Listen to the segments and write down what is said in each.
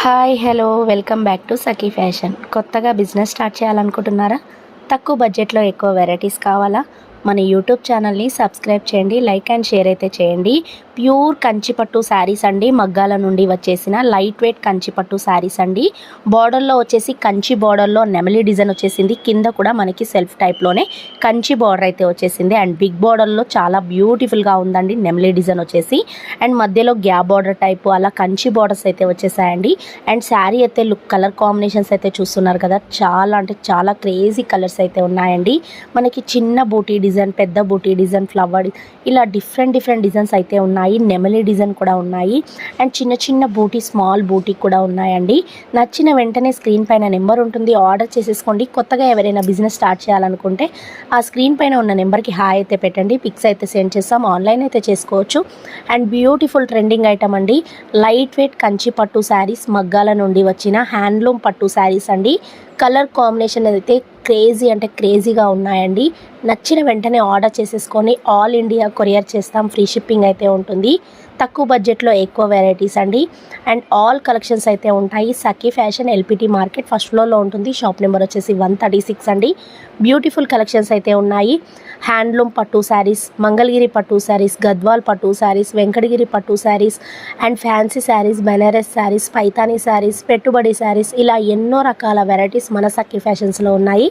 Hi hello welcome back to Sakhi fashion. కొత్తగా business start చేయాలనుకుంటున్నారా? తక్కువ బడ్జెట్లో ఎక్కువ వెరైటీస్ కావాలా? మన యూట్యూబ్ ఛానల్ని సబ్స్క్రైబ్ చేయండి, లైక్ అండ్ షేర్ అయితే చేయండి. ప్యూర్ కంచిపట్టు శారీస్ అండి, మగ్గాల నుండి వచ్చేసిన లైట్ వెయిట్ కంచిపట్టు శారీస్ అండి. బార్డర్లో వచ్చేసి కంచి బార్డర్లో నెమలి డిజైన్ వచ్చేసింది. కింద కూడా మనకి సెల్ఫ్ టైప్లోనే కంచి బార్డర్ అయితే వచ్చేసింది. అండ్ బిగ్ బార్డర్లో చాలా బ్యూటిఫుల్గా ఉందండి నెమలి డిజైన్ వచ్చేసి. అండ్ మధ్యలో గ్యాప్ బార్డర్ టైపు అలా కంచి బార్డర్స్ అయితే వచ్చేసాయండి. అండ్ శారీ అయితే కలర్ కాంబినేషన్స్ అయితే చూస్తున్నారు కదా, చాలా అంటే చాలా క్రేజీ కలర్స్ అయితే ఉన్నాయండి. మనకి చిన్న బూటీ డిజైన్, పెద్ద బూటీ డిజైన్, ఫ్లవర్ ఇలా డిఫరెంట్ డిజైన్స్ అయితే ఉన్నాయి. నెమలి డిజైన్ కూడా ఉన్నాయి. అండ్ చిన్న చిన్న బూటీ, స్మాల్ బూటీ కూడా ఉన్నాయండి. నచ్చిన వెంటనే స్క్రీన్ పైన నెంబర్ ఉంటుంది, ఆర్డర్ చేసేసుకోండి. కొత్తగా ఎవరైనా బిజినెస్ స్టార్ట్ చేయాలనుకుంటే ఆ స్క్రీన్ పైన ఉన్న నెంబర్కి హాయ్ అయితే పెట్టండి, పిక్స్ అయితే సెండ్ చేస్తాం, ఆన్లైన్ అయితే చేసుకోవచ్చు. అండ్ బ్యూటిఫుల్ ట్రెండింగ్ ఐటమ్ అండి, లైట్ వెయిట్ కంచి పట్టు శారీస్, మగ్గాల నుండి వచ్చిన హ్యాండ్లూమ్ పట్టు శారీస్ అండి. కలర్ కాంబినేషన్ అయితే క్రేజీ అంటే క్రేజీగా ఉన్నాయండి. నచ్చిన వెంటనే ఆర్డర్ చేసేసుకొని ఆల్ ఇండియా కొరియర్ చేస్తాం, ఫ్రీ షిప్పింగ్ అయితే ఉంటుంది. తక్కువ బడ్జెట్లో ఎక్కువ వెరైటీస్ అండి. అండ్ ఆల్ కలెక్షన్స్ అయితే ఉంటాయి. సఖీ ఫ్యాషన్ ఎల్పిటి మార్కెట్ ఫస్ట్ ఫ్లోర్లో ఉంటుంది. షాప్ నెంబర్ వచ్చేసి 136 అండి. బ్యూటిఫుల్ కలెక్షన్స్ అయితే ఉన్నాయి. హ్యాండ్లూమ్ పట్టు శారీస్, మంగళగిరి పట్టు శారీస్, గద్వాల్ పట్టు శారీస్, వెంకటగిరి పట్టు శారీస్, అండ్ ఫ్యాన్సీ శారీస్, బెనారస్ శారీస్, పైతానీ శారీస్, పెట్టుబడి శారీస్, ఇలా ఎన్నో రకాల వెరైటీస్ మన సఖీ ఫ్యాషన్స్లో ఉన్నాయి.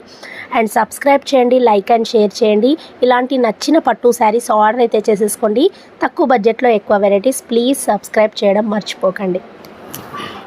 అండ్ సబ్స్క్రైబ్ చేయండి, లైక్ అండ్ షేర్ చేయండి. ఇలాంటి నచ్చిన పట్టు శారీస్ ఆర్డర్ అయితే చేసేసుకోండి. తక్కువ బడ్జెట్లో ఎక్కువ వెరైటీస్. ప్లీజ్ సబ్స్క్రైబ్ చేయడం మర్చిపోకండి.